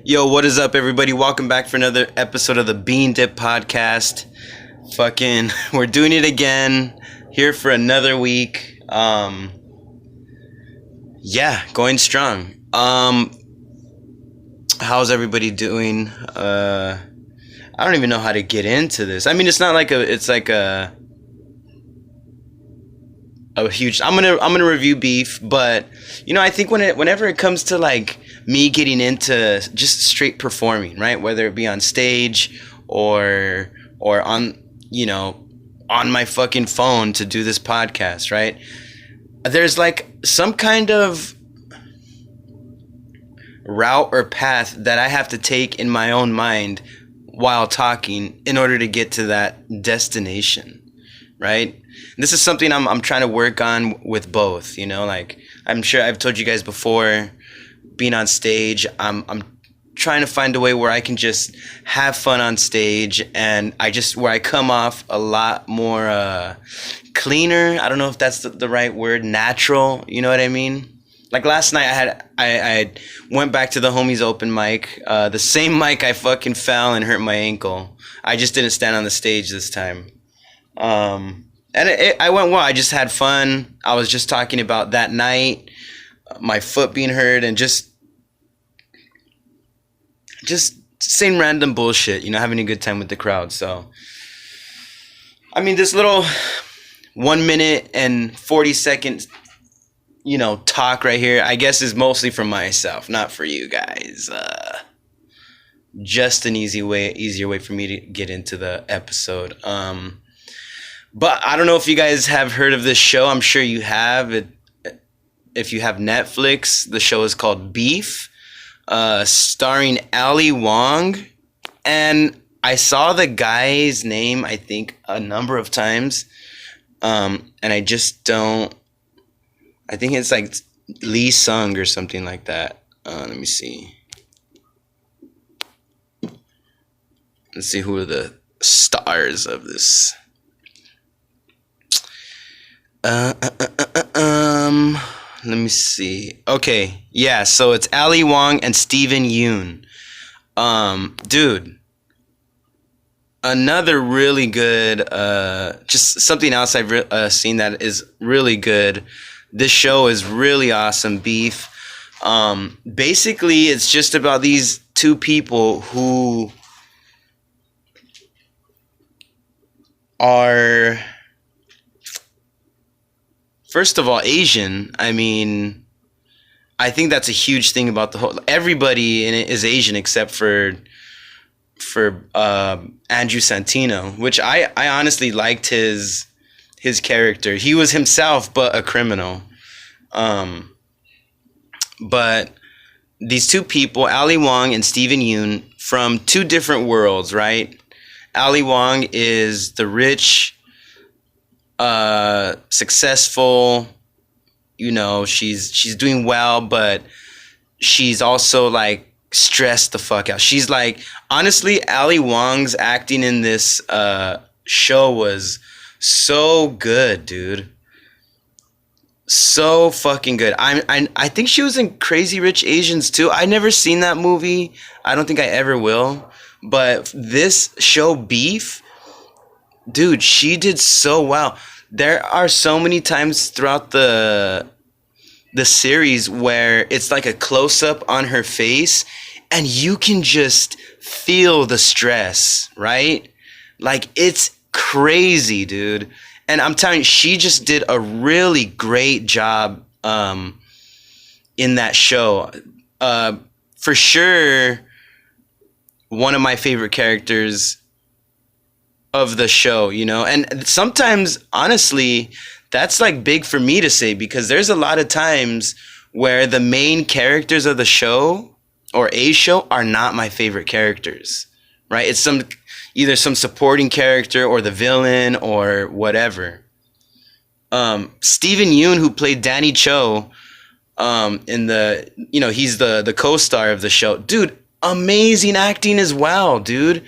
Yo, what is up, everybody? Welcome back for another episode of the Bean Dip Podcast. We're doing it again. Here for another week. Going strong. How's everybody doing? I don't even know how to get into this. I mean, it's not like a huge. I'm gonna review beef, but I think whenever it comes to like me getting into just straight performing, right? Whether it be on stage or on on my fucking phone to do this podcast, right? There's like some kind of route or path that I have to take in my own mind while talking in order to get to that destination, right? And this is something I'm trying to work on with both, like I'm sure I've told you guys before, being on stage, I'm trying to find a way where I can just have fun on stage, and where I come off a lot more cleaner. I don't know if that's the right word, natural. You know what I mean? Like last night, I went back to the homies open mic, the same mic I fucking fell and hurt my ankle. I just didn't stand on the stage this time, and I went well. I just had fun. I was just talking about that night, my foot being hurt, and just saying random bullshit, having a good time with the crowd. So, I mean, this little 1 minute and 40 seconds, talk right here, I guess is mostly for myself, not for you guys. Just an easier way for me to get into the episode. But I don't know if you guys have heard of this show. I'm sure you have. If you have Netflix, the show is called Beef, starring Ali Wong. And I saw the guy's name, I think, a number of times. And I just don't... I think it's like Lee Sung or something like that. Let me see. Let's see who are the stars of this. Let me see. Okay, yeah, so it's Ali Wong and Steven Yeun. Dude, another really good, just something else I've seen that is really good. This show is really awesome, Beef. Basically, it's just about these two people who are... First of all, Asian. I mean, I think that's a huge thing about the whole... Everybody in it is Asian except for Andrew Santino, which I honestly liked his character. He was himself, but a criminal. But these two people, Ali Wong and Steven Yeun, from two different worlds, right? Ali Wong is the rich... successful, she's doing well, but she's also like stressed the fuck out. She's like, honestly, Ali Wong's acting in this show was so good, dude. So fucking good. I think she was in Crazy Rich Asians too. I never seen that movie. I don't think I ever will. But this show, Beef, dude, she did so well. There are so many times throughout the series where it's like a close-up on her face and you can just feel the stress, right? Like, it's crazy, dude. And I'm telling you, she just did a really great job in that show. For sure, one of my favorite characters of the show, and sometimes, honestly, that's like big for me to say, because there's a lot of times where the main characters of the show or a show are not my favorite characters, right? It's either some supporting character or the villain or whatever. Steven Yeun, who played Danny Cho in the, he's the co-star of the show, dude, amazing acting as well, dude.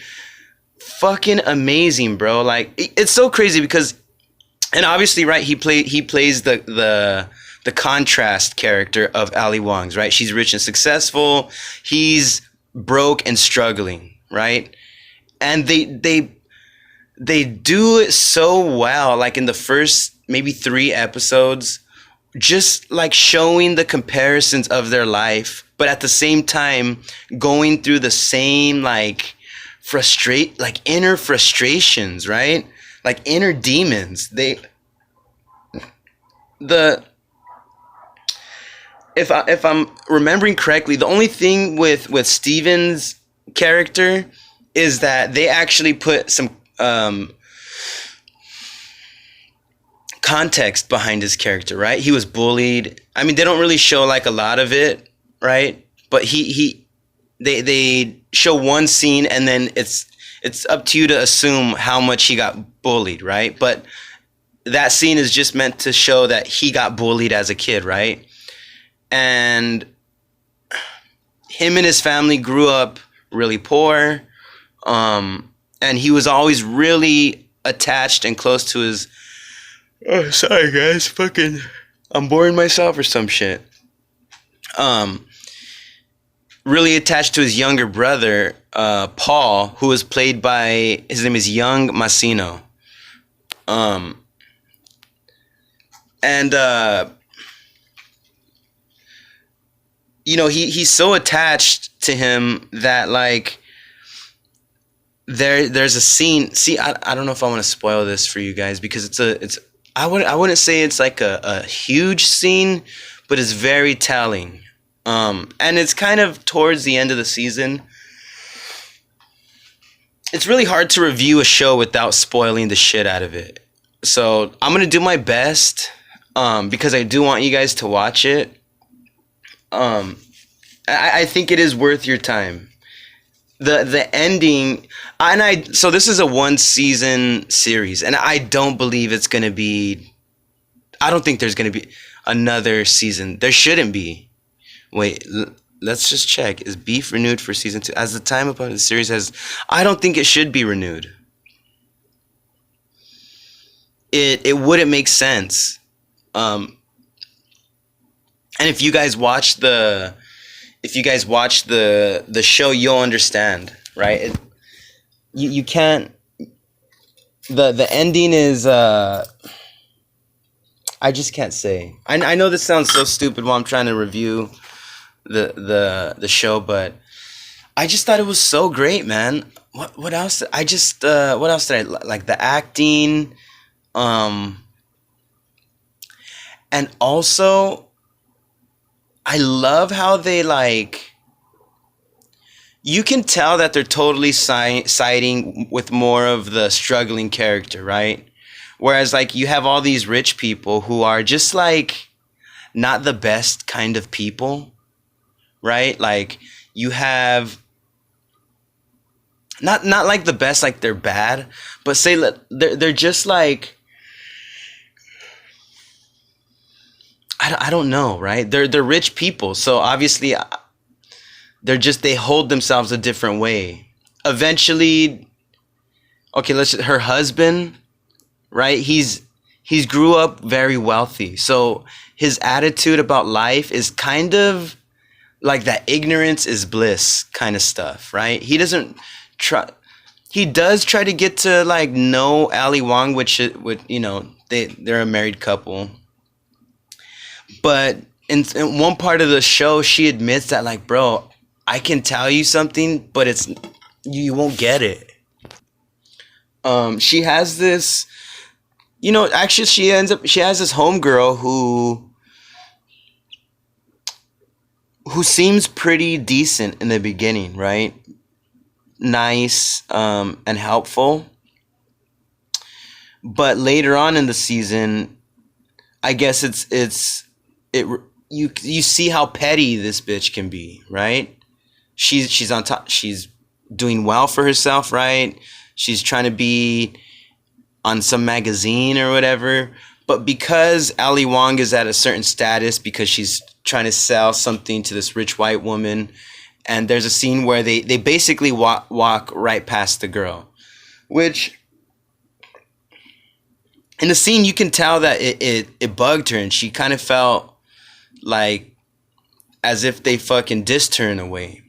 Fucking amazing, bro. Like, it's so crazy because, and obviously, right, he plays the contrast character of Ali Wong's, right? She's rich and successful. He's broke and struggling, right? And they do it so well, like in the first maybe 3 episodes, just like showing the comparisons of their life, but at the same time going through the same like inner frustrations, right? Like inner demons. The if I'm remembering correctly, the only thing with Steven's character is that they actually put some context behind his character, right? He was bullied. I mean, they don't really show like a lot of it, right? But they show one scene, and then it's up to you to assume how much he got bullied, right? But that scene is just meant to show that he got bullied as a kid, right? And him and his family grew up really poor, and he was always really attached and close to his. Oh, sorry guys, fucking, I'm boring myself or some shit. Really attached to his younger brother, Paul, who was played by, his name is Young Massino. And you know, he's so attached to him that like there's a scene. See, I don't know if I want to spoil this for you guys, because it's I wouldn't say it's like a huge scene, but it's very telling. And it's kind of towards the end of the season. It's really hard to review a show without spoiling the shit out of it. So I'm gonna do my best, because I do want you guys to watch it. I think it is worth your time. The ending, so this is a 1-season series, and I don't believe it's gonna be. I don't think there's gonna be another season. There shouldn't be. Wait, let's just check. Is Beef renewed for season 2? As the time upon the series has, I don't think it should be renewed. It wouldn't make sense. And if you guys watch the show, you'll understand, right? You can't. The ending is. I just can't say. I know this sounds so stupid while I'm trying to review the show, but I just thought it was so great, man. What else? What else did I like? The acting, and also I love how they like. You can tell that they're totally siding with more of the struggling character, right? Whereas like you have all these rich people who are just like not the best kind of people, right? Like you have not like the best, like they're bad, but say they're just like, I don't know, right? They're rich people, so obviously they hold themselves a different way. Eventually, okay, her husband, right? He's grew up very wealthy, so his attitude about life is kind of like that ignorance is bliss kind of stuff, right? He does try to get to like know Ali Wong, which would, you know, they're a married couple. But in one part of the show, she admits that like, bro, I can tell you something, but you won't get it. She has this, you know, actually she has this homegirl who seems pretty decent in the beginning, right? Nice, and helpful. But later on in the season, I guess you see how petty this bitch can be, right? She's on top. She's doing well for herself, right? She's trying to be on some magazine or whatever. But because Ali Wong is at a certain status, because she's trying to sell something to this rich white woman, and there's a scene where they basically walk right past the girl, which in the scene you can tell that it bugged her, and she kind of felt like as if they fucking dissed her in a way.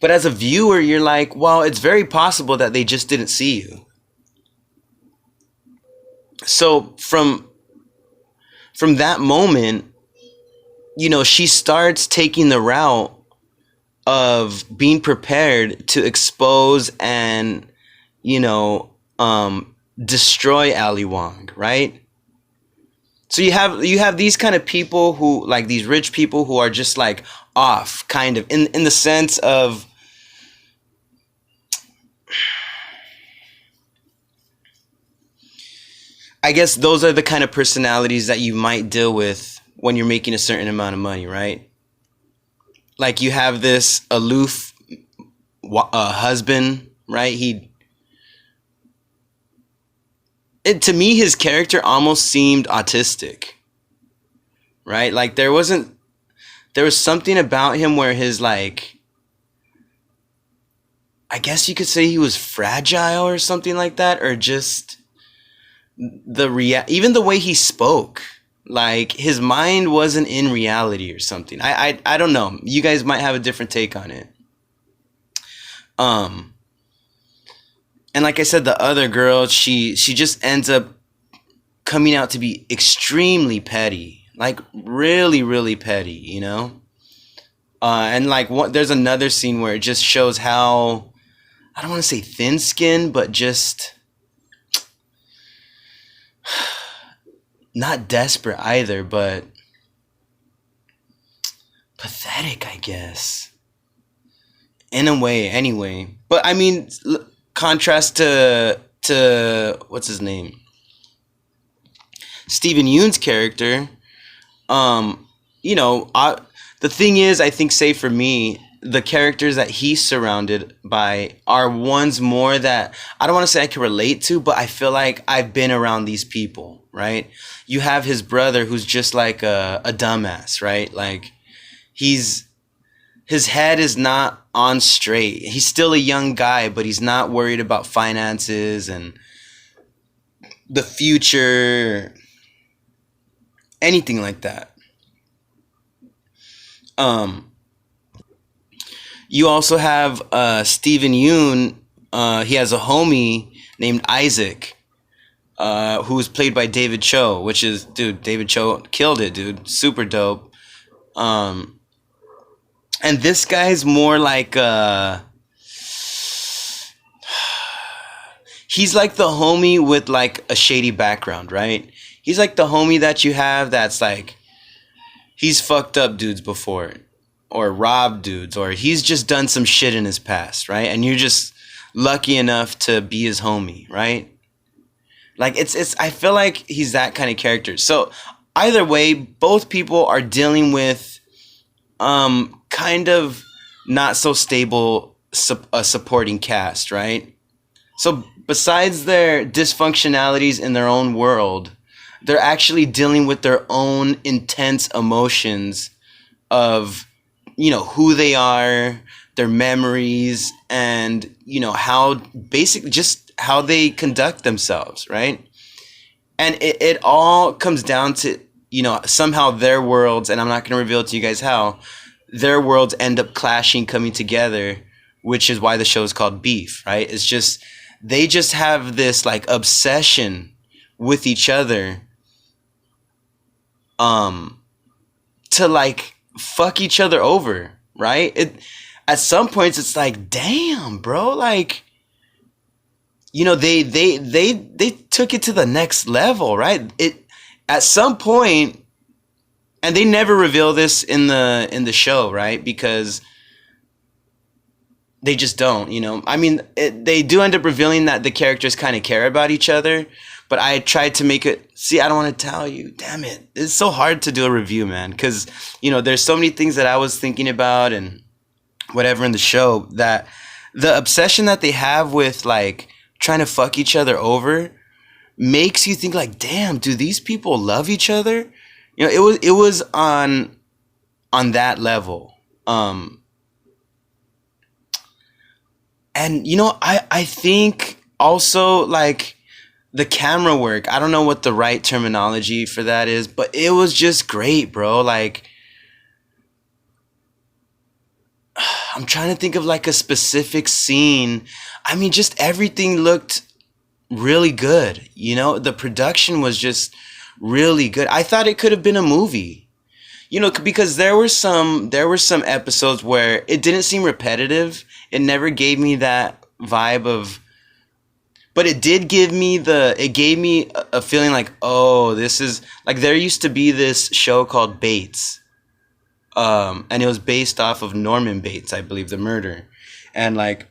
But as a viewer, you're like, well, it's very possible that they just didn't see you. So from that moment, she starts taking the route of being prepared to expose and, you know, destroy Ali Wong, right? So you have these kind of people who, like, these rich people who are just like off, kind of in the sense of, I guess those are the kind of personalities that you might deal with when you're making a certain amount of money, right? Like, you have this aloof husband, right? To me, his character almost seemed autistic, right? Like, there was something about him where his, like, I guess you could say he was fragile or something like that, or just even the way he spoke, like, his mind wasn't in reality or something. I don't know. You guys might have a different take on it. And like I said, the other girl, she just ends up coming out to be extremely petty, like really, really petty. And like, there's another scene where it just shows how, I don't want to say thin-skinned, but just not desperate either, but pathetic, I guess, in a way, anyway. But I mean, contrast to what's his name, Steven Yeun's character. The thing is, I think, say for me, the characters that he's surrounded by are ones more that I don't want to say I can relate to, but I feel like I've been around these people, right? You have his brother who's just like a dumbass, right? Like, his head is not on straight. He's still a young guy, but he's not worried about finances and the future, anything like that. You also have Steven Yeun. He has a homie named Isaac, who's played by David Cho, which is, dude, David Cho killed it, dude. Super dope. And this guy's more like he's like the homie with like a shady background, right? He's like the homie that you have that's like, he's fucked up dudes before, or robbed dudes, or he's just done some shit in his past, right? And you're just lucky enough to be his homie, right? Like, it's I feel like he's that kind of character. So either way, both people are dealing with kind of not so stable supporting cast, right? So besides their dysfunctionalities in their own world, they're actually dealing with their own intense emotions of, who they are, their memories, and, how basically just how they conduct themselves, right? And it all comes down to, somehow their worlds, and I'm not going to reveal to you guys how, their worlds end up clashing, coming together, which is why the show is called Beef, right? It's just, they just have this like obsession with each other, to like fuck each other over, right? At some points it's like, damn, bro, like, they took it to the next level, right? At some point, and they never reveal this in the show, right? Because they just don't, I mean, they do end up revealing that the characters kind of care about each other, but I tried to make it, see, I don't want to tell you, damn it. It's so hard to do a review, man, because, there's so many things that I was thinking about and whatever in the show, that the obsession that they have with, like, trying to fuck each other over makes you think, like, damn, do these people love each other? It was on that level. And, I think also, like, the camera work, I don't know what the right terminology for that is, but it was just great, bro. Like, I'm trying to think of like a specific scene. I mean, just everything looked really good. You know, the production was just really good. I thought it could have been a movie. You know, because there were some episodes where it didn't seem repetitive. It never gave me that vibe of, but it did give me it gave me a feeling like, oh, this is like, there used to be this show called Bates. And it was based off of Norman Bates, I believe, the murder. And like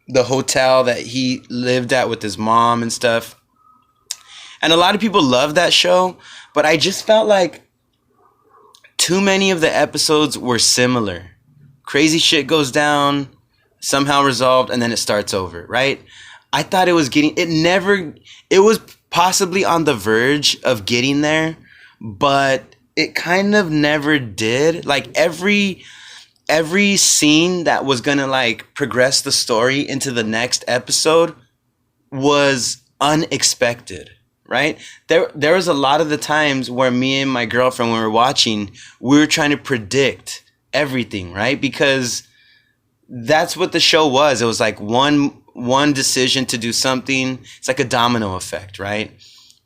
the hotel that he lived at with his mom and stuff. And a lot of people love that show, but I just felt like too many of the episodes were similar. Crazy shit goes down, somehow resolved, and then it starts over, right? I thought it was possibly on the verge of getting there, but it kind of never did. Like every scene that was gonna like progress the story into the next episode was unexpected, right? There was a lot of the times where me and my girlfriend, when we were watching, we were trying to predict everything, right? Because that's what the show was. It was like one decision to do something. It's like a domino effect, right?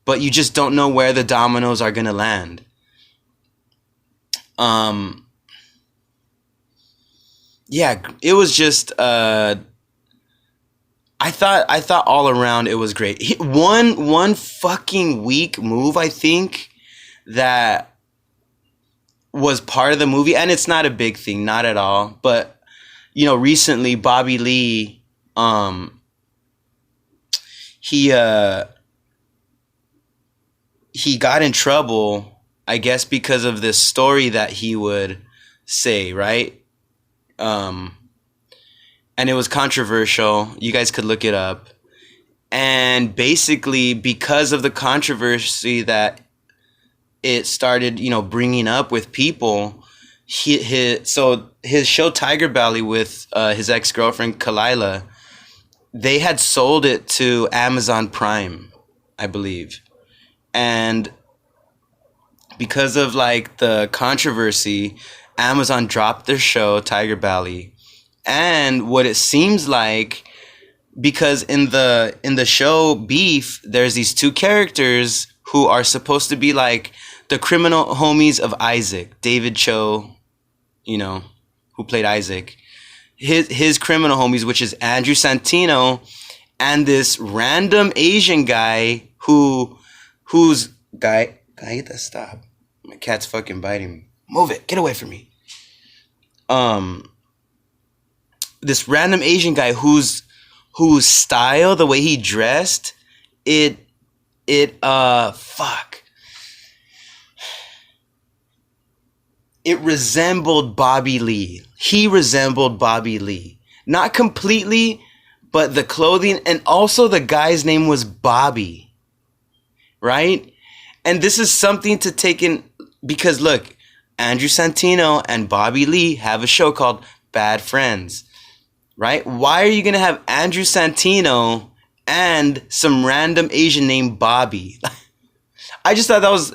But you just don't know where the dominoes are gonna land. Yeah, it was just I thought all around it was great. One fucking weak move, I think, that was part of the movie, and it's not a big thing, not at all. But you know, recently Bobby Lee, he he got in trouble, I guess, because of this story that he would say, right? And it was controversial. You guys could look it up. And basically, because of the controversy that it started, you know, bringing up with people, so his show Tiger Belly with his ex-girlfriend Kalila, they had sold it to Amazon Prime, I believe. And because of like the controversy, Amazon dropped their show Tiger Belly. And what it seems like, because in the show Beef, there's these two characters who are supposed to be like the criminal homies of Isaac, David Cho, you know, who played Isaac. His criminal homies, which is Andrew Santino, and this random Asian guy who's guy. Can I get that? Stop! My cat's fucking biting me. Move it! Get away from me. This random Asian guy whose style, the way he dressed, it resembled Bobby Lee. He resembled Bobby Lee. Not completely, but the clothing, and also the guy's name was Bobby. Right? And this is something to take in, because look, Andrew Santino and Bobby Lee have a show called Bad Friends. Right? Why are you going to have Andrew Santino and some random Asian named Bobby? I just thought that was,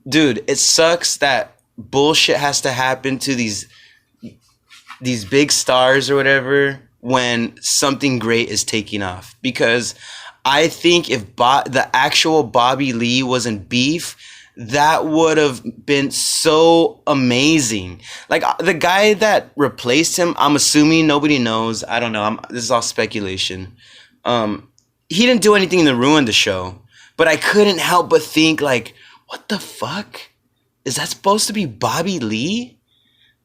dude, it sucks that bullshit has to happen to these big stars or whatever when something great is taking off. Because I think if the actual Bobby Lee was in Beef, that would have been so amazing. Like the guy that replaced him, I'm assuming, nobody knows. I don't know. This is all speculation. He didn't do anything to ruin the show, but I couldn't help but think, like, what the fuck? Is that supposed to be Bobby Lee?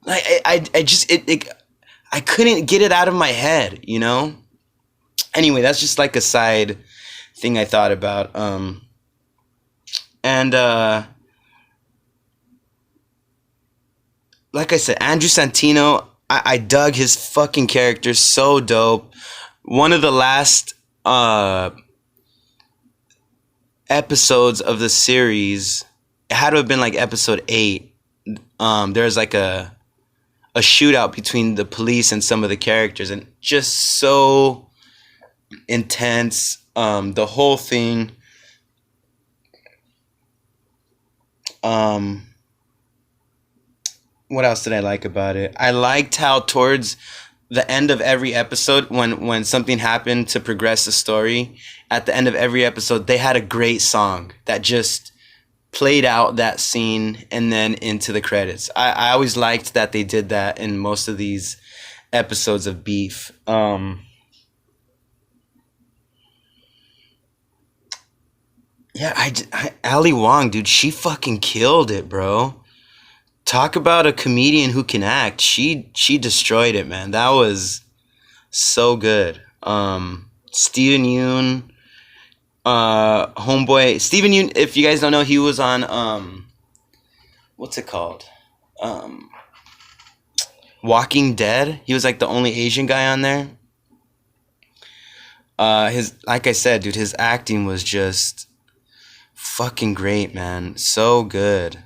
Like I couldn't get it out of my head, you know? Anyway, that's just like a side thing I thought about. And like I said, Andrew Santino, I dug his fucking character, so dope. One of the last episodes of the series, it had to have been like episode 8. There's like a shootout between the police and some of the characters, and just so intense. The whole thing. what else did I like about it? I liked how towards the end of every episode, when something happened to progress the story, at the end of every episode, they had a great song that just played out that scene and then into the credits. I always liked that they did that in most of these episodes of Beef. Yeah, Ali Wong, dude, she fucking killed it, bro. Talk about a comedian who can act. She destroyed it, man. That was so good. Steven Yeun, homeboy Steven Yeun. If you guys don't know, he was on what's it called? Um, Walking Dead. He was like the only Asian guy on there. His like I said, dude, his acting was just fucking great, man. So good.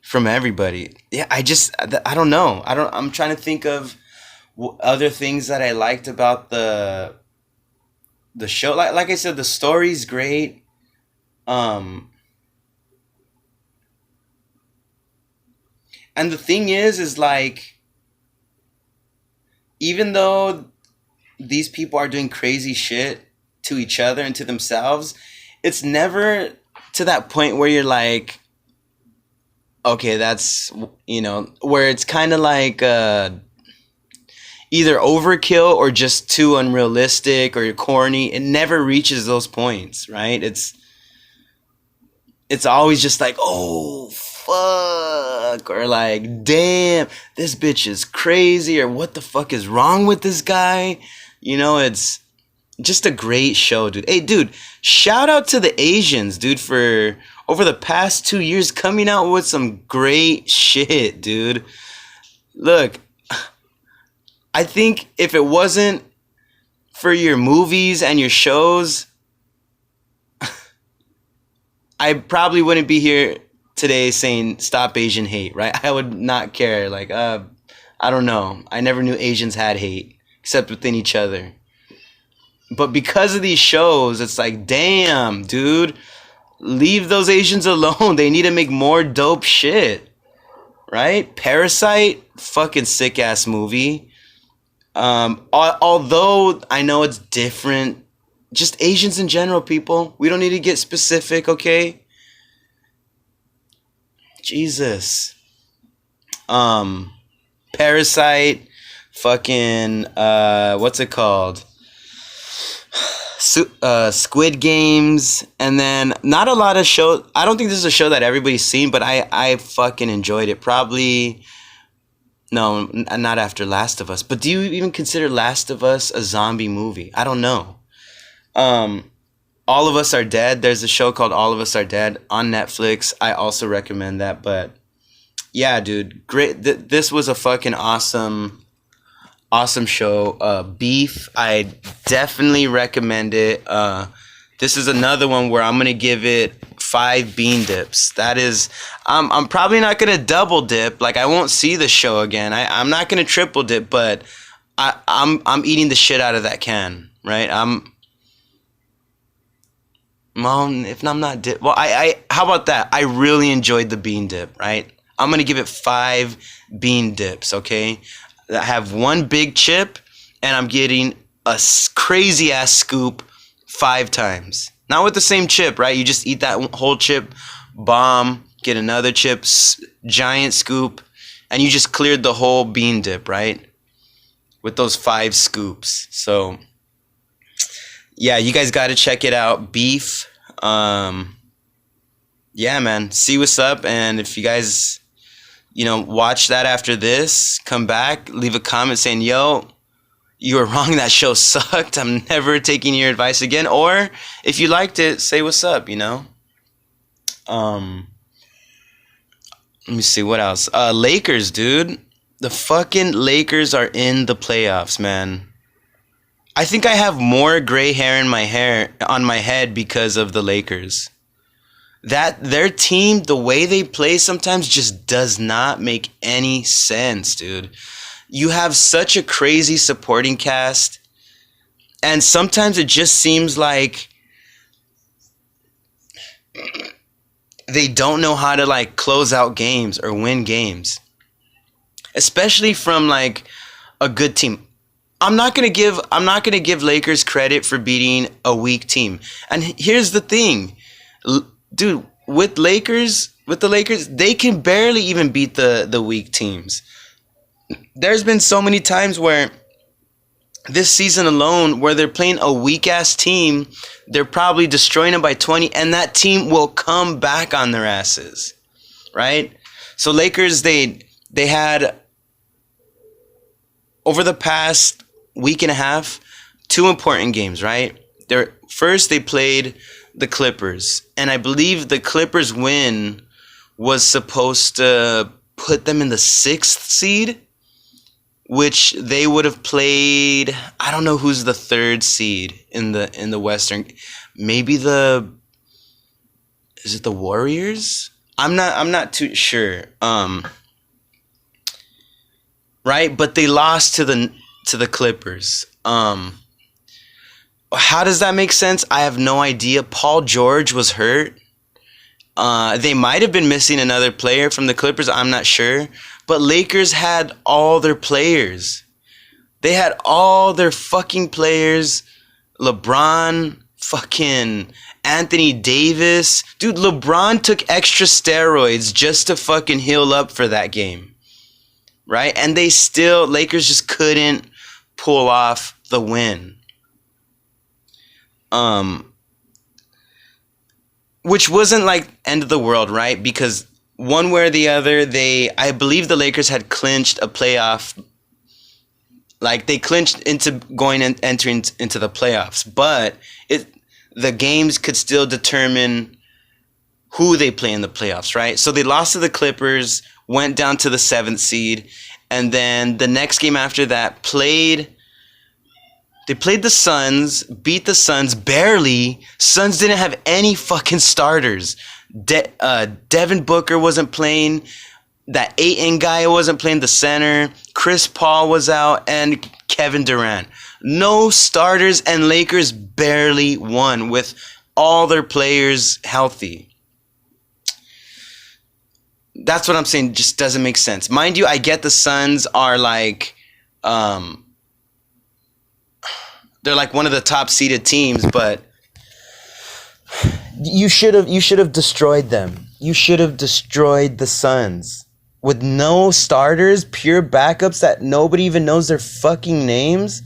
From everybody. Yeah, I don't know. I'm trying to think of other things that I liked about the show. Like I said, the story's great. Um and the thing is like, even though these people are doing crazy shit to each other and to themselves, it's never to that point where you're like, okay, that's, where it's kind of like either overkill or just too unrealistic or corny. It never reaches those points, right? It's always just like, oh fuck, or like, damn, this bitch is crazy, or what the fuck is wrong with this guy? It's just a great show, dude. Hey, dude, shout out to the Asians, dude, for over the past 2 years coming out with some great shit, dude. Look, I think if it wasn't for your movies and your shows, I probably wouldn't be here today saying stop Asian hate, right? I would not care. Like, I don't know. I never knew Asians had hate except within each other. But because of these shows, it's like, damn, dude, leave those Asians alone. They need to make more dope shit, right? Parasite, fucking sick ass movie. Although I know it's different, just Asians in general, people. We don't need to get specific, okay? Jesus. Parasite, fucking, what's it called? Squid Games, and then not a lot of shows. I don't think this is a show that everybody's seen, but I fucking enjoyed it. Probably, no, not after Last of Us. But do you even consider Last of Us a zombie movie? I don't know. All of Us Are Dead. There's a show called All of Us Are Dead on Netflix. I also recommend that. But yeah, dude, great. This was a fucking awesome show. Beef, I definitely recommend it. This is another one where I'm gonna give it 5 bean dips. That is, I'm probably not gonna double dip. Like, I won't see the show again. I'm not gonna triple dip, but I'm eating the shit out of that can, right? If I'm not dip, well, I how about that? I really enjoyed the bean dip, right? I'm gonna give it 5 bean dips, okay? I have one big chip, and I'm getting a crazy ass scoop 5 times. Not with the same chip, right? You just eat that whole chip, bomb, get another chip, giant scoop, and you just cleared the whole bean dip, right? With those 5 scoops. So, yeah, you guys got to check it out. Beef. Yeah, man. See what's up, and if you guys, watch that after this, come back, leave a comment saying, yo, you were wrong, that show sucked, I'm never taking your advice again. Or if you liked it, say what's up, Let me see, what else? Lakers, dude. The fucking Lakers are in the playoffs, man. I think I have more gray hair on my head because of the Lakers. That their team, the way they play sometimes just does not make any sense, dude. You have such a crazy supporting cast, and sometimes it just seems like they don't know how to like close out games or win games, especially from like a good team. I'm not gonna give Lakers credit for beating a weak team. And here's the thing, dude, with the Lakers, they can barely even beat the weak teams. There's been so many times where this season alone where they're playing a weak ass team, they're probably destroying them by 20, and that team will come back on their asses, right? So Lakers, they had over the past week and a half 2 important games, right? First they played the Clippers, and I believe the Clippers win was supposed to put them in the 6th seed, which they would have played. I don't know who's the 3rd seed in the Western. Maybe is it the Warriors? I'm not too sure. Right, but they lost to the Clippers. How does that make sense? I have no idea. Paul George was hurt. They might have been missing another player from the Clippers. I'm not sure. But Lakers had all their players. They had all their fucking players. LeBron, fucking Anthony Davis. Dude, LeBron took extra steroids just to fucking heal up for that game. Right? And Lakers just couldn't pull off the win. Which wasn't like end of the world, right? Because one way or the other, I believe the Lakers had clinched a playoff. Like they clinched into entering into the playoffs, but the games could still determine who they play in the playoffs, right? So they lost to the Clippers, went down to the 7th seed, and then the next game after that They played the Suns, beat the Suns barely. Suns didn't have any fucking starters. Devin Booker wasn't playing. That Ayton guy wasn't playing the center. Chris Paul was out, and Kevin Durant. No starters, and Lakers barely won with all their players healthy. That's what I'm saying. Just doesn't make sense. Mind you, I get the Suns are like... they're like one of the top seeded teams, but you should have destroyed them. You should have destroyed the Suns with no starters, pure backups that nobody even knows their fucking names.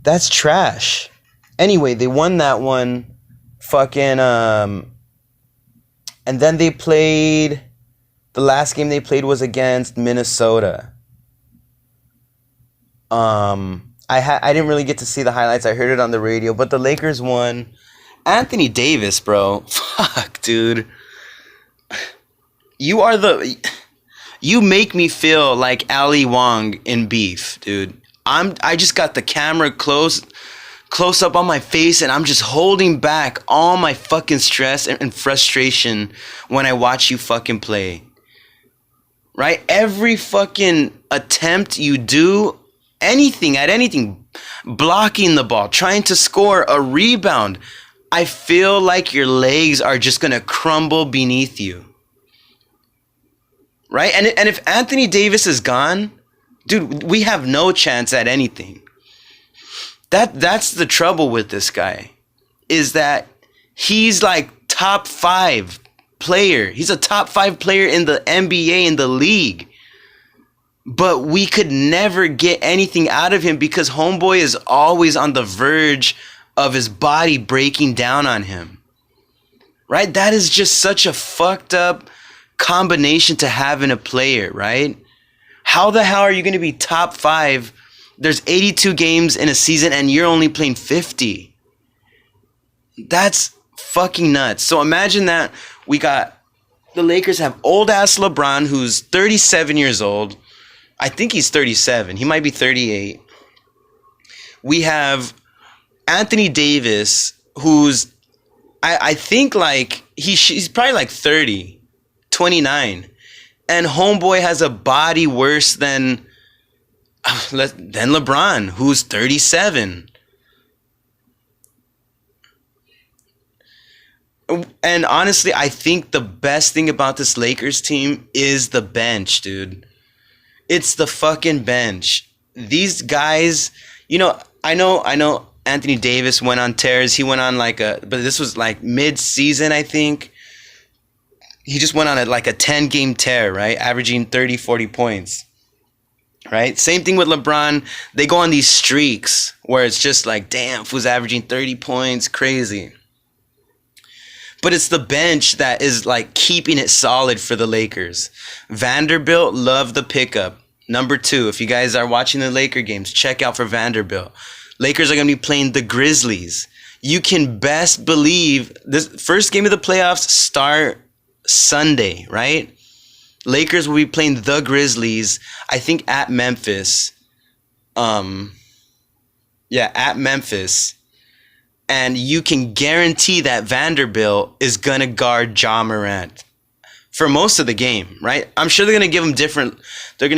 That's trash. Anyway, they won that one. Fucking and then they played. The last game they played was against Minnesota. I didn't really get to see the highlights. I heard it on the radio, but the Lakers won. Anthony Davis, bro. Fuck, dude. You make me feel like Ali Wong in Beef, dude. I just got the camera close up on my face, and I'm just holding back all my fucking stress and frustration when I watch you fucking play. Right? Every fucking attempt you do, anything, blocking the ball, trying to score a rebound, I feel like your legs are just going to crumble beneath you. Right? And if Anthony Davis is gone, dude, we have no chance at anything. That's the trouble with this guy, is that he's like top 5 player. He's a top 5 player in the NBA, in the league. But we could never get anything out of him because homeboy is always on the verge of his body breaking down on him. Right? That is just such a fucked up combination to have in a player, right? How the hell are you going to be top 5? There's 82 games in a season and you're only playing 50. That's fucking nuts. So imagine that the Lakers have old ass LeBron, who's 37 years old. I think he's 37. He might be 38. We have Anthony Davis, who's, I think like, he's probably like 30, 29. And homeboy has a body worse than LeBron, who's 37. And honestly, I think the best thing about this Lakers team is the bench, dude. It's the fucking bench. These guys, I know Anthony Davis went on tears. He went on but this was like mid-season, I think. He just went on like a 10-game tear, right? Averaging 30, 40 points, right? Same thing with LeBron. They go on these streaks where it's just like, damn, who's averaging 30 points, crazy. But it's the bench that is like keeping it solid for the Lakers. Vanderbilt, love the pickup. Number 2, if you guys are watching the Laker games, check out for Vanderbilt. Lakers are going to be playing the Grizzlies. You can best believe this first game of the playoffs start Sunday, right? Lakers will be playing the Grizzlies, I think at Memphis. At Memphis. And you can guarantee that Vanderbilt is going to guard Ja Morant for most of the game, right? I'm sure they're going to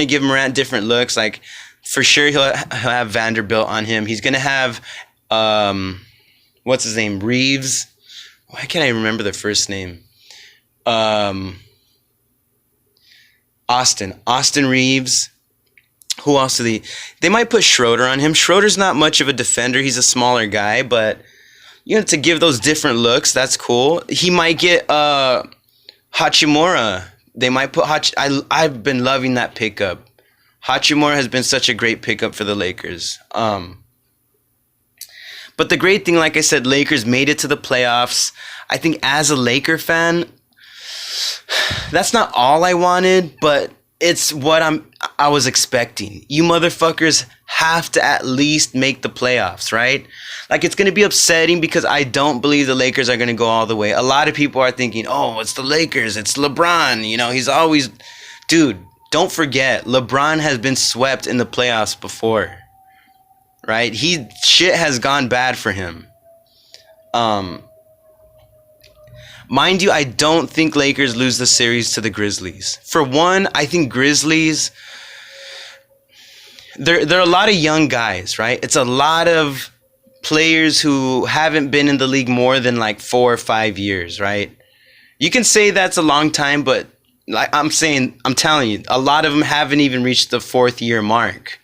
give Morant different looks. Like, for sure he'll have Vanderbilt on him. He's going to have, what's his name? Reeves. Why can't I remember the first name? Austin Reeves. Who else do they might put Schroeder on him. Schroeder's not much of a defender. He's a smaller guy, but to give those different looks, that's cool. He might get Hachimura. They might put I've been loving that pickup. Hachimura has been such a great pickup for the Lakers. But the great thing, like I said, Lakers made it to the playoffs. I think as a Laker fan, that's not all I wanted, but it's what I was expecting. You motherfuckers have to at least make the playoffs, right? Like, it's going to be upsetting because I don't believe the Lakers are going to go all the way. A lot of people are thinking, oh, it's the Lakers, it's LeBron. He's always... Dude, don't forget, LeBron has been swept in the playoffs before, right? Shit has gone bad for him. Mind you, I don't think Lakers lose the series to the Grizzlies. For one, I think Grizzlies, they're a lot of young guys, right? It's a lot of players who haven't been in the league more than like 4 or 5 years, right? You can say that's a long time, but like I'm telling you, a lot of them haven't even reached the 4th year mark.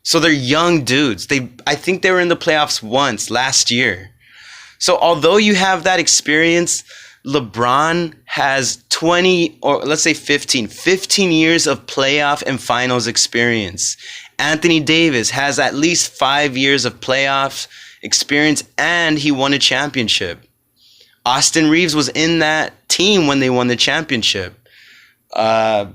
So they're young dudes. I think they were in the playoffs once last year. So although you have that experience, LeBron has 20 or let's say 15 years of playoff and finals experience. Anthony Davis has at least 5 years of playoff experience, and he won a championship. Austin Reeves was in that team when they won the championship. That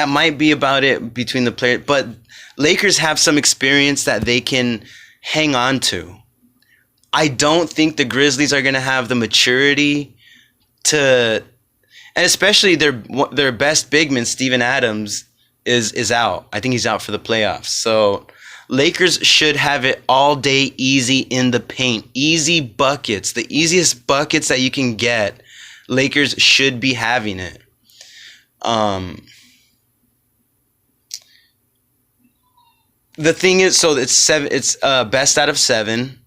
might be about it between the players, but Lakers have some experience that they can hang on to. I don't think the Grizzlies are going to have the maturity to, and especially their best big man, Steven Adams, is out. I think he's out for the playoffs. So Lakers should have it all day easy in the paint. Easy buckets. The easiest buckets that you can get. Lakers should be having it. The thing is, so it's best out of 7.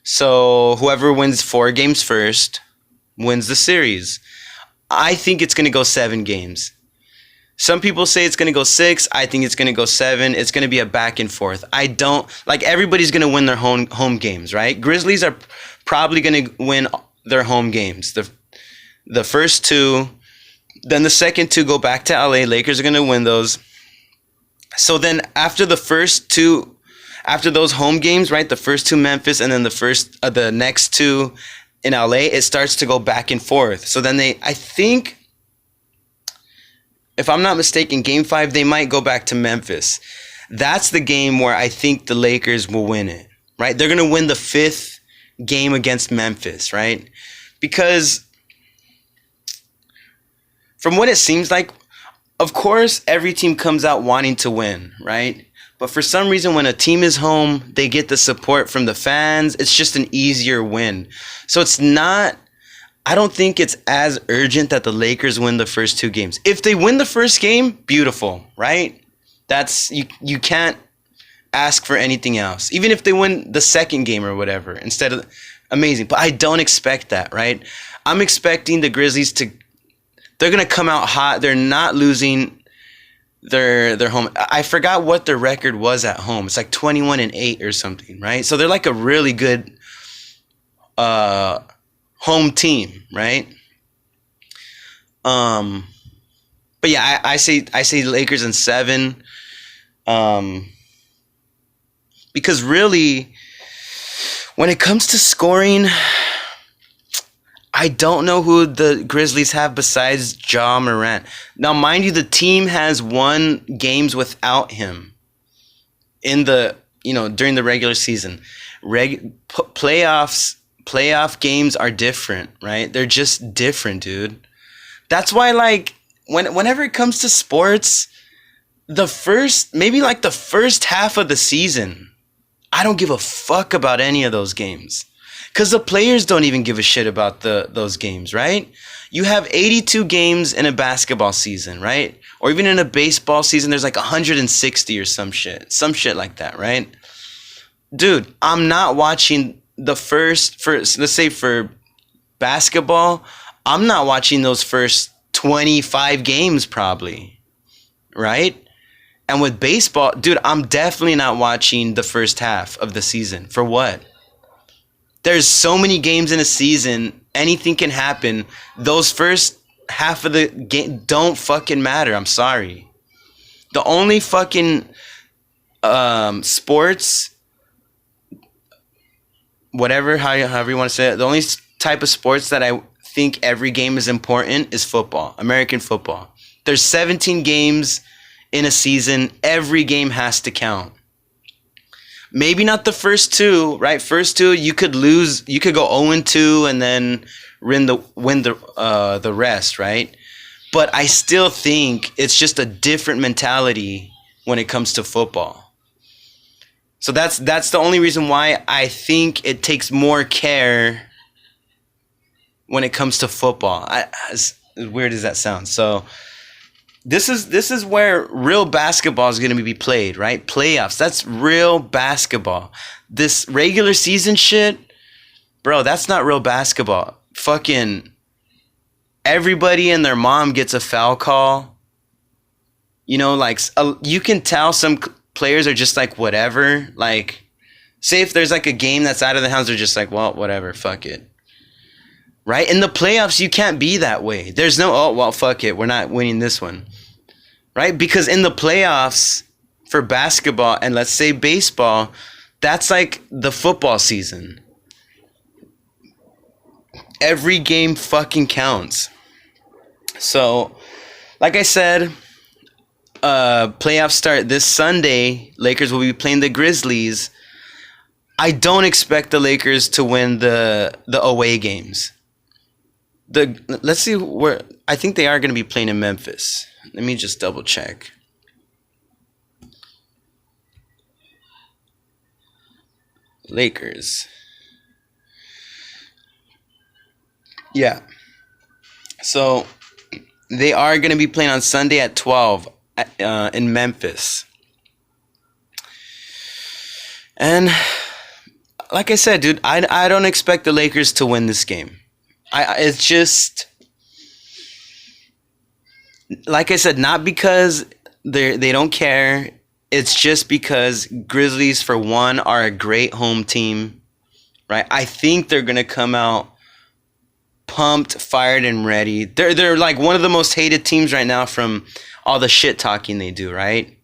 So whoever wins 4 games first wins the series. I think it's going to go 7 games. Some people say it's going to go 6. I think it's going to go 7. It's going to be a back and forth. Everybody's going to win their home games, right? Grizzlies are probably going to win their home games. The first 2, then the second 2 go back to LA. Lakers are going to win those. So then after the first 2, after those home games, right, the first 2 Memphis and then the next 2 in LA, it starts to go back and forth. So then I think, if I'm not mistaken, Game 5, they might go back to Memphis. That's the game where I think the Lakers will win it, right? They're going to win the 5th game against Memphis, right? Because from what it seems like, of course, every team comes out wanting to win, right? But for some reason, when a team is home, they get the support from the fans. It's just an easier win. So I don't think it's as urgent that the Lakers win the first 2 games. If they win the first game, beautiful, right? You can't ask for anything else. Even if they win the second game or whatever, instead of amazing. But I don't expect that, right? I'm expecting the Grizzlies to they're gonna come out hot. They're not losing their home. I forgot what their record was at home. It's like 21-8 or something, right? So they're like a really good home team, right? But yeah, I say Lakers in 7. Because really, when it comes to scoring, I don't know who the Grizzlies have besides Ja Morant. Now, mind you, the team has won games without him in the during the regular season. Playoff games are different, right? They're just different, dude. That's why, like, whenever it comes to sports, the first half of the season, I don't give a fuck about any of those games. Because the players don't even give a shit about those games, right? You have 82 games in a basketball season, right? Or even in a baseball season, there's like 160 or some shit like that, right? Dude, I'm not watching let's say for basketball, I'm not watching those first 25 games probably, right? And with baseball, dude, I'm definitely not watching the first half of the season. For what? There's so many games in a season, anything can happen. Those first half of the game don't fucking matter. I'm sorry. The only fucking sports, whatever, however you want to say it, the only type of sports that I think every game is important is football, American football. There's 17 games in a season. Every game has to count. Maybe not the first two, right? First two, you could lose. You could go 0-2 and then win the rest, right? But I still think it's just a different mentality when it comes to football. So that's the only reason why I think it takes more care when it comes to football. As weird as that sounds. So this is where real basketball is going to be played, right? Playoffs. That's real basketball. This regular season shit, bro, that's not real basketball. Fucking everybody and their mom gets a foul call. Like you can tell some players are just like whatever. Like, say if there's like a game that's out of the house, they're just like, well, whatever, fuck it. Right? In the playoffs, you can't be that way. There's no, oh, well, fuck it, we're not winning this one. Right? Because in the playoffs for basketball and let's say baseball, that's like the football season. Every game fucking counts. So, like I said, playoffs start this Sunday. Lakers will be playing the Grizzlies. I don't expect the Lakers to win the away games. Let's see where I think they are going to be playing in Memphis. Let me just double check. Lakers. Yeah. So they are going to be playing on Sunday at 12 in Memphis. And like I said, dude, I don't expect the Lakers to win this game. It's just, like I said, not because they don't care. It's just because Grizzlies, for one, are a great home team, right? I think they're gonna come out pumped, fired, and ready. They're like one of the most hated teams right now from all the shit talking they do, right?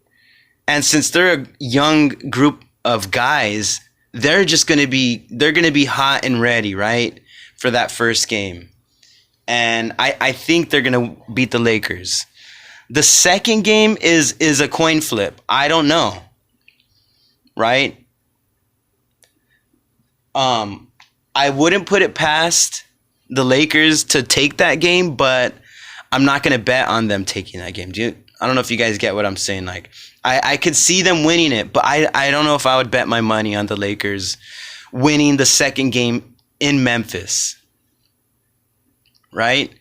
And since they're a young group of guys, they're gonna be hot and ready, right? For that first game. And I think they're going to beat the Lakers. The second game is a coin flip. I don't know. Right? I wouldn't put it past the Lakers to take that game, but I'm not going to bet on them taking that game. I don't know if you guys get what I'm saying. Like, I could see them winning it, but I don't know if I would bet my money on the Lakers winning the second game in Memphis, right?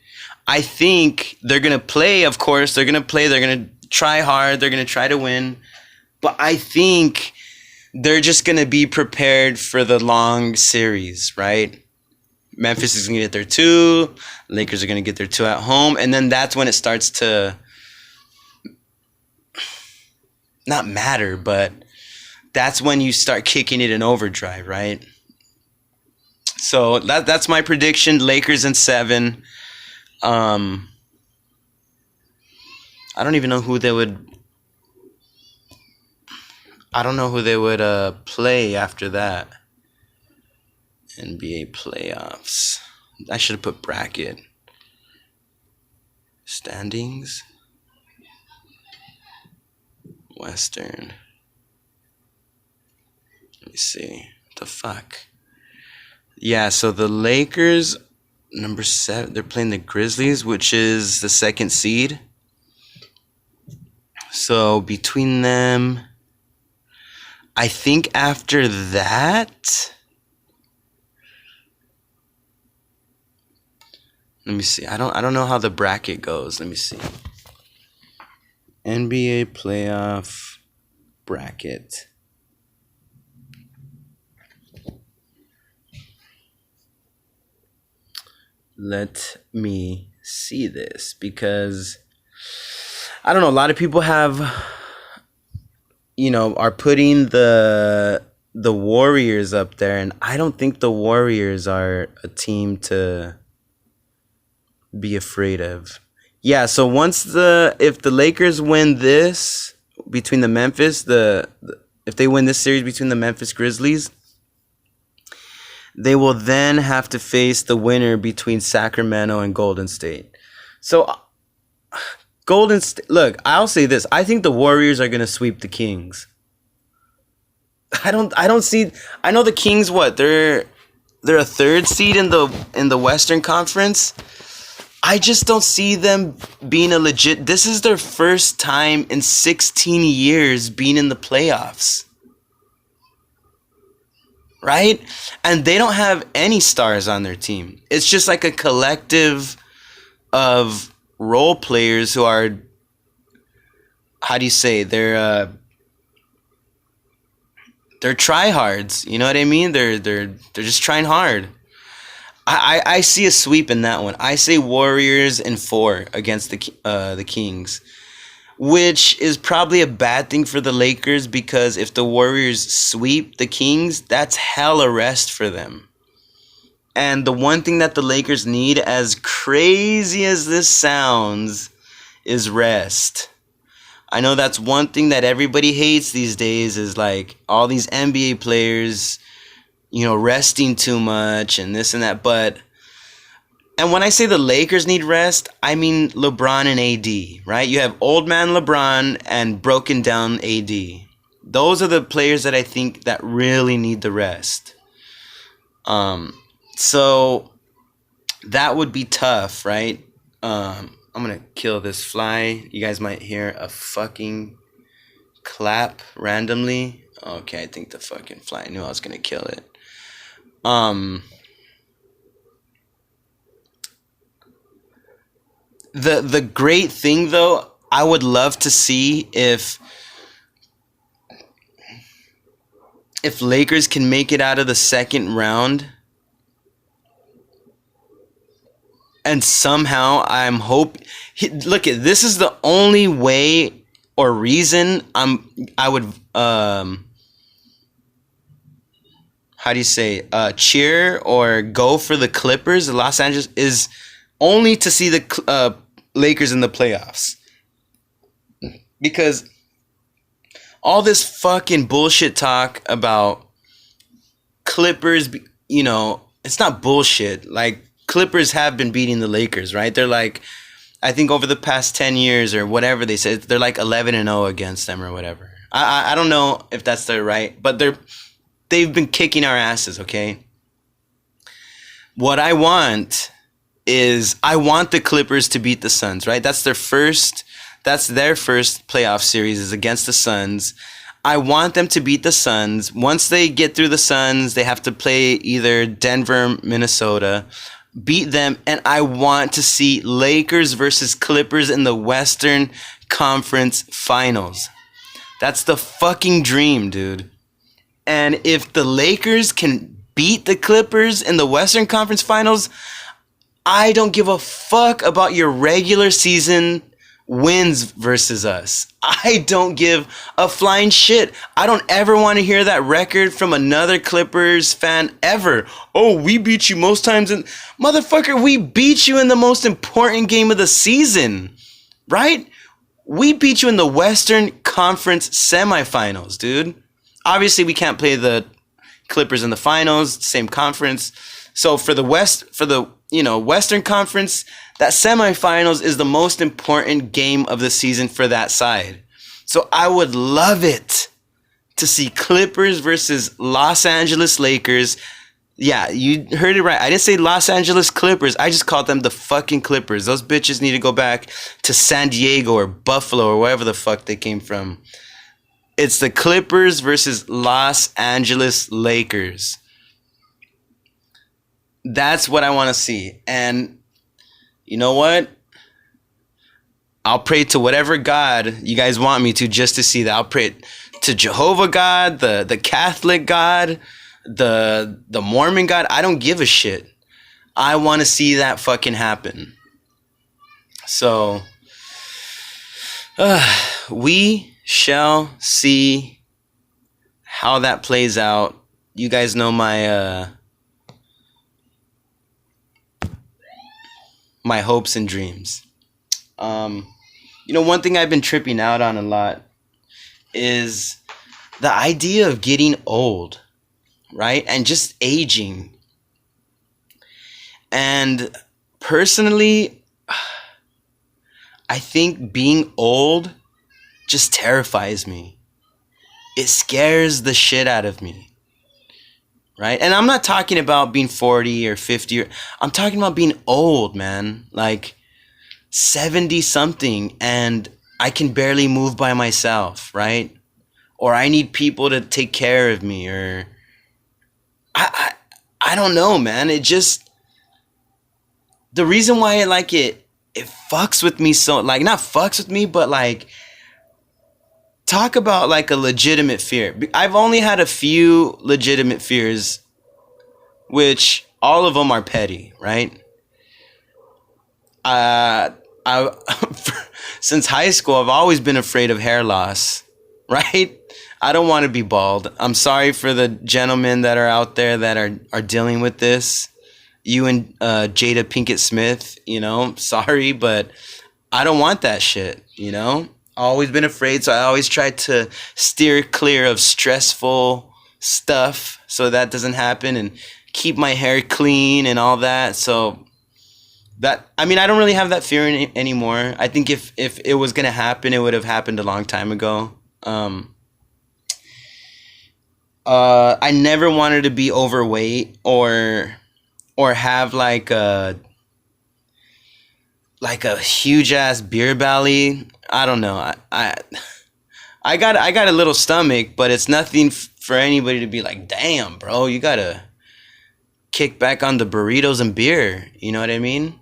I think they're going to play, of course. They're going to play. They're going to try hard. They're going to try to win. But I think they're just gonna be prepared for the long series, right? Memphis is gonna get their two, Lakers are gonna get their two at home, and then that's when it starts to not matter, but that's when you start kicking it in overdrive, right? So that's my prediction. Lakers in 7. I don't even know who they would. I don't know who they would play after that. NBA playoffs. I should have put bracket. Standings. Western. Let me see. What the fuck? Yeah, so the Lakers, number 7, they're playing the Grizzlies, which is the second seed. So between them, I think after that, let me see. I don't know how the bracket goes. Let me see. NBA playoff bracket. Let me see this, because I don't know, a lot of people have, are putting the Warriors up there, and I don't think the Warriors are a team to be afraid of. Yeah, so if the Lakers win this between the Memphis, if they win this series between the Memphis Grizzlies, they will then have to face the winner between Sacramento and Golden State. So Golden State, look, I'll say this. I think the Warriors are going to sweep the Kings. I don't see. I know the Kings, what? They're a third seed in the Western Conference. I just don't see them being a legit. This is their first time in 16 years being in the playoffs. Right? And they don't have any stars on their team. It's just like a collective of role players who are, how do you say, they're tryhards. You know what I mean? They're just trying hard. I see a sweep in that one. I say Warriors in 4 against the Kings, which is probably a bad thing for the Lakers, because if the Warriors sweep the Kings, that's hella rest for them. And the one thing that the Lakers need, as crazy as this sounds, is rest. I know that's one thing that everybody hates these days, is like all these NBA players, resting too much and this and that. And when I say the Lakers need rest, I mean LeBron and AD, right? You have old man LeBron and broken down AD. Those are the players that I think that really need the rest. So that would be tough, right? I'm going to kill this fly. You guys might hear a fucking clap randomly. Okay, I think the fucking fly knew I was going to kill it. The great thing, though, I would love to see if Lakers can make it out of the second round, and somehow look, this is the only way or reason I would how do you say, cheer or go for the Clippers, the Los Angeles, is only to see the Lakers in the playoffs. Because all this fucking bullshit talk about Clippers, it's not bullshit. Like, Clippers have been beating the Lakers, right? They're like, I think over the past 10 years or whatever they said, they're like 11-0 against them or whatever. I don't know if that's their right, but they've been kicking our asses, okay? What I want is, I want the Clippers to beat the Suns, right? That's their first playoff series is against the Suns. I want them to beat the Suns. Once they get through the Suns, they have to play either Denver, Minnesota, beat them, and I want to see Lakers versus Clippers in the Western Conference Finals. That's the fucking dream, dude. And if the Lakers can beat the Clippers in the Western Conference Finals, I don't give a fuck about your regular season wins versus us. I don't give a flying shit. I don't ever want to hear that record from another Clippers fan ever. Oh, we beat you most times in... Motherfucker, we beat you in the most important game of the season. Right? We beat you in the Western Conference semifinals, dude. Obviously, we can't play the Clippers in the finals, same conference. So for the Western Conference, that semifinals is the most important game of the season for that side. So I would love it to see Clippers versus Los Angeles Lakers. Yeah, you heard it right. I didn't say Los Angeles Clippers. I just called them the fucking Clippers. Those bitches need to go back to San Diego or Buffalo or wherever the fuck they came from. It's the Clippers versus Los Angeles Lakers. That's what I want to see. And you know what? I'll pray to whatever God you guys want me to just to see that. I'll pray to Jehovah God, the Catholic God, the Mormon God. I don't give a shit. I want to see that fucking happen. So, we shall see how that plays out. You guys know my my hopes and dreams. One thing I've been tripping out on a lot is the idea of getting old, right? And just aging. And personally, I think being old just terrifies me. It scares the shit out of me. Right? And I'm not talking about being 40 or 50. I'm talking about being old, man. Like 70 something and I can barely move by myself, right? Or I need people to take care of me, or I don't know, man. It just, the reason why it fucks with me so, like, not fucks with me, but like, talk about like a legitimate fear. I've only had a few legitimate fears, which all of them are petty, right? Since high school, I've always been afraid of hair loss, right? I don't want to be bald. I'm sorry for the gentlemen that are out there that are dealing with this. You and Jada Pinkett Smith, sorry, but I don't want that shit, Always been afraid, so I always try to steer clear of stressful stuff so that doesn't happen, and keep my hair clean and all that. So that, I don't really have that fear anymore. I think if it was gonna happen, it would have happened a long time ago. I never wanted to be overweight or have like a huge ass beer belly. I don't know. I got a little stomach, but it's nothing for anybody to be like, damn, bro, you gotta kick back on the burritos and beer. You know what I mean?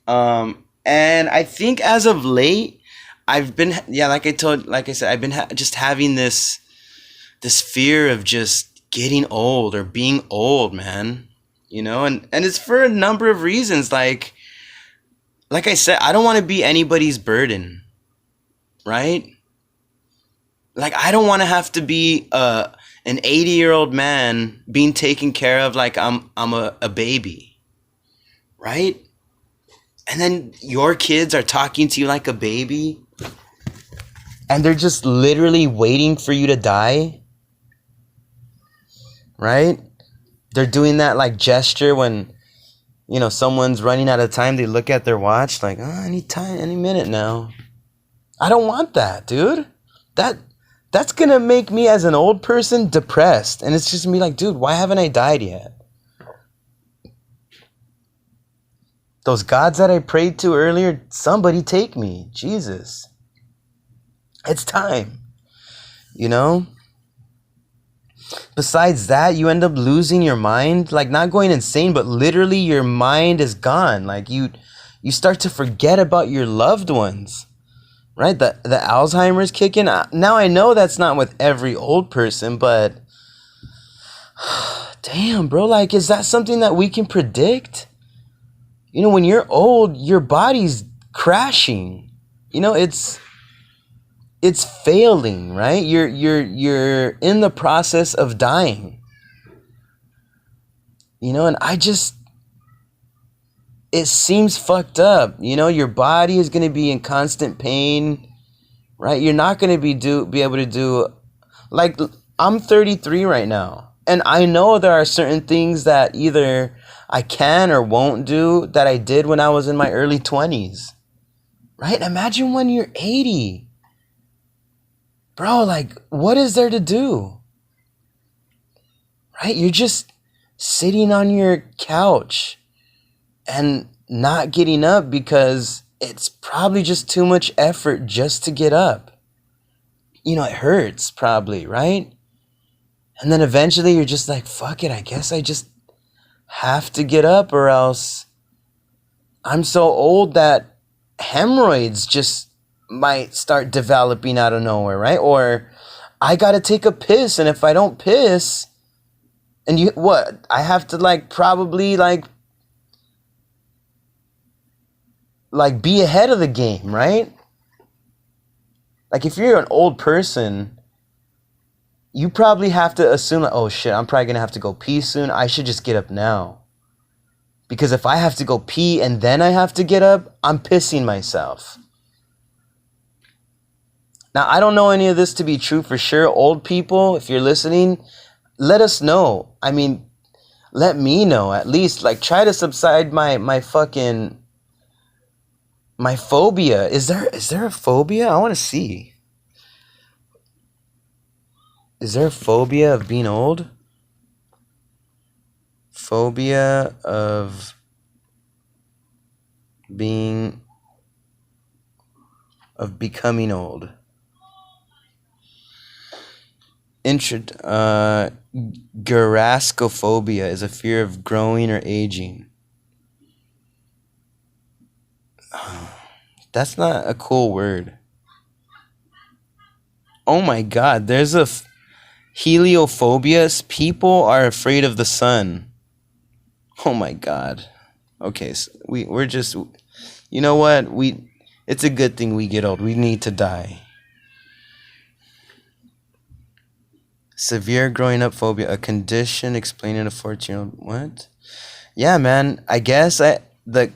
And I think as of late, I've been, like I said, I've been just having this fear of just getting old or being old, man. And it's for a number of reasons. Like I said, I don't want to be anybody's burden, right? Like, I don't want to have to be an 80-year-old man being taken care of like I'm a baby, right? And then your kids are talking to you like a baby, and they're just literally waiting for you to die, right? They're doing that like gesture when someone's running out of time. They look at their watch like, I need time any minute now. I don't want that, dude. That's gonna make me as an old person depressed. And it's just me like, dude, why haven't I died yet? Those gods that I prayed to earlier, somebody take me. Jesus. It's time. Besides that, you end up losing your mind, like not going insane, but literally your mind is gone. Like you start to forget about your loved ones, right? The Alzheimer's kicking. Now I know that's not with every old person, but Damn, bro, like, is that something that we can predict? You know, when you're old, your body's crashing. You know, it's failing, right? You're in the process of dying. You know, and it seems fucked up. You know, your body is going to be in constant pain, right? You're not going to be able to do, like, I'm 33 right now, and I know there are certain things that either I can or won't do that I did when I was in my early 20s, right? Imagine when you're 80. Bro, like, what is there to do? Right? You're just sitting on your couch and not getting up because it's probably just too much effort just to get up. You know, it hurts probably, right? And then eventually you're just like, fuck it, I guess I just have to get up, or else I'm so old that hemorrhoids just might start developing out of nowhere, right? Or I gotta take a piss, and if I don't piss, and I have to probably be ahead of the game, right? Like, if you're an old person, you probably have to assume, like, oh shit, I'm probably gonna have to go pee soon. I should just get up now. Because if I have to go pee and then I have to get up, I'm pissing myself. Now, I don't know any of this to be true for sure. Old people, if you're listening, let us know. I mean, let me know at least. Like, try to subside my fucking, my phobia. Is there a phobia? I want to see. Is there a phobia of being old? Phobia of becoming old. Garaskophobia is a fear of growing or aging. That's not a cool word. Oh my god, there's a heliophobia. People are afraid of the sun. Oh my god. Okay, so we're just, you know what? It's a good thing we get old. We need to die. Severe growing up phobia, a condition explaining a 14-year-old. What? Yeah, man. I guess the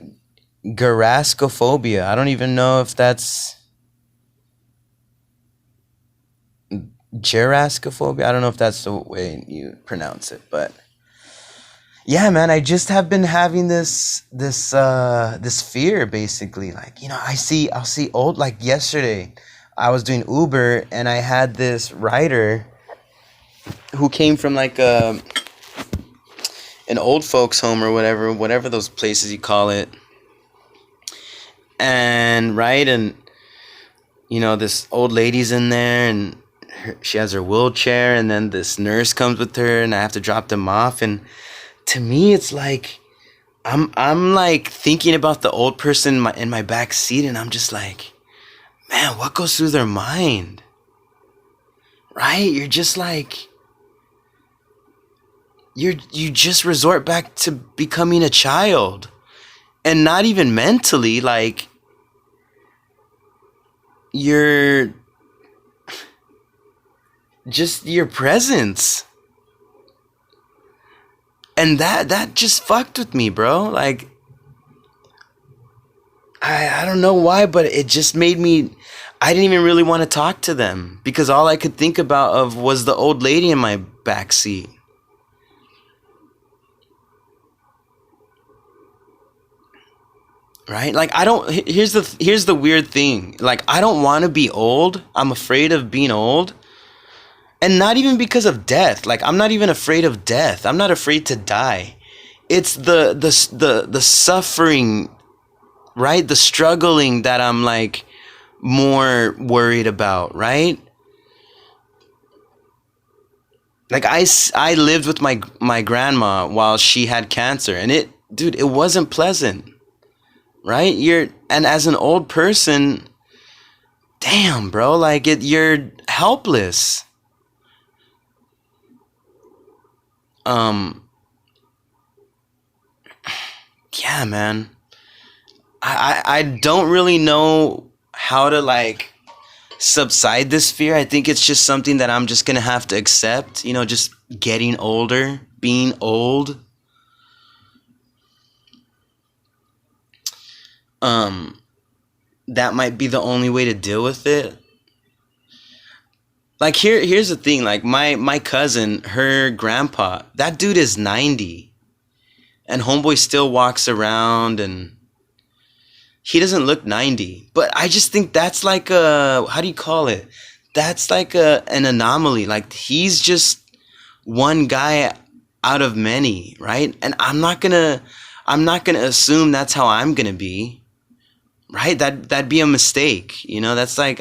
garaskophobia. I don't even know if that's geraskophobia. I don't know if that's the way you pronounce it, but yeah, man. I just have been having this fear, basically. Like, you know, I'll see old. Like yesterday, I was doing Uber and I had this rider who came from like an old folks home or whatever those places you call it. And you know, this old lady's in there, and she has her wheelchair, and then this nurse comes with her, and I have to drop them off. And to me, it's like I'm like thinking about the old person in my back seat, and I'm just like, man, what goes through their mind? Right? You're just like, you just resort back to becoming a child. And not even mentally, like, you're just your presence. And that just fucked with me, bro. Like, I don't know why, but it just made me, I didn't even really want to talk to them because all I could think about was the old lady in my backseat. Right? Like, here's the weird thing. Like, I don't want to be old. I'm afraid of being old. And not even because of death. Like, I'm not even afraid of death. I'm not afraid to die. It's the suffering, right? The struggling that I'm like more worried about, right? Like, I lived with my grandma while she had cancer, and it wasn't pleasant. Right? And as an old person, damn, bro, like you're helpless. Um, yeah, man. I don't really know how to like subside this fear. I think it's just something that I'm just gonna have to accept. Just getting older, being old. Um, that might be the only way to deal with it. Like here's the thing. Like my cousin, her grandpa, that dude is 90, and homeboy still walks around and he doesn't look 90. But I just think that's like a, how do you call it? That's like an anomaly. Like he's just one guy out of many, right? And I'm not gonna assume that's how I'm gonna be, right? That'd be a mistake. That's like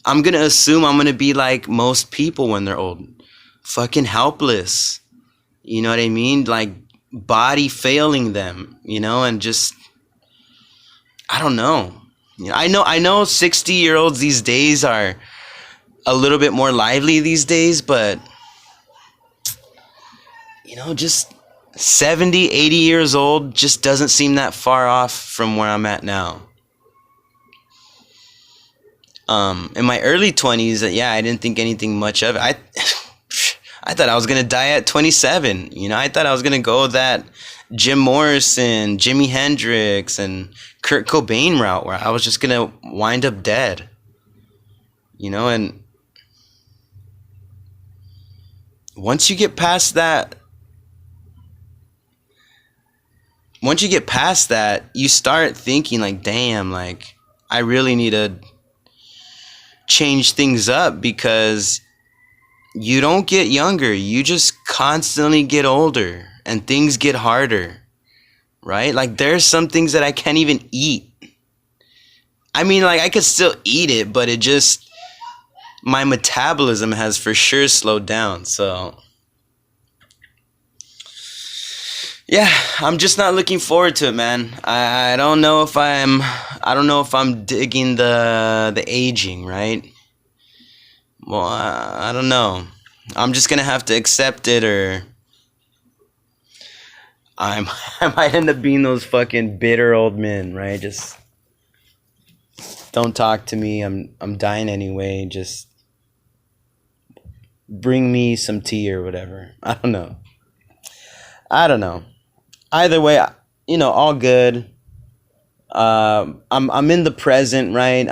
I'm gonna assume I'm gonna be like most people when they're old, fucking helpless. You know what I mean? Like body failing them, and just I don't know. I know 60-year-olds these days are a little bit more lively these days, but just 70, 80 years old just doesn't seem that far off from where I'm at now. In my early 20s, yeah, I didn't think anything much of it. I thought I was gonna die at 27. I thought I was gonna go that Jim Morrison, Jimi Hendrix, and Kurt Cobain route where I was just gonna wind up dead. And once you get past that, you start thinking like, damn, like I really need to change things up because you don't get younger. You just constantly get older and things get harder, right? Like there's some things that I can't even eat. I mean, like I could still eat it, but my metabolism has for sure slowed down. So yeah, I'm just not looking forward to it, man. I don't know if I'm digging the aging, right? Well, I don't know. I'm just gonna have to accept it, or I might end up being those fucking bitter old men, right? Just don't talk to me. I'm dying anyway. Just bring me some tea or whatever. I don't know. Either way, all good. I'm in the present, right?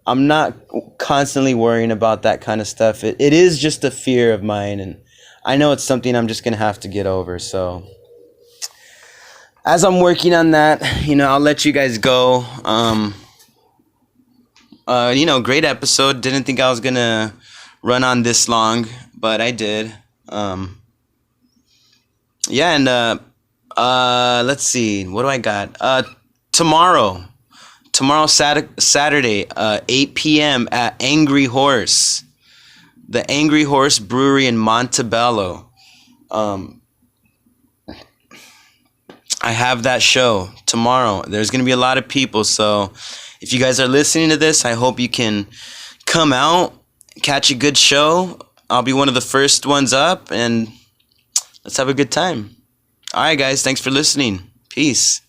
I'm not constantly worrying about that kind of stuff. It is just a fear of mine, and I know it's something I'm just gonna have to get over. So as I'm working on that, I'll let you guys go. Great episode. Didn't think I was gonna run on this long, but I did. Yeah, and let's see. What do I got? Tomorrow, Saturday, 8 p.m. at Angry Horse, the Angry Horse Brewery in Montebello. I have that show tomorrow. There's gonna be a lot of people, so if you guys are listening to this, I hope you can come out, catch a good show. I'll be one of the first ones up, and let's have a good time. All right, guys. Thanks for listening. Peace.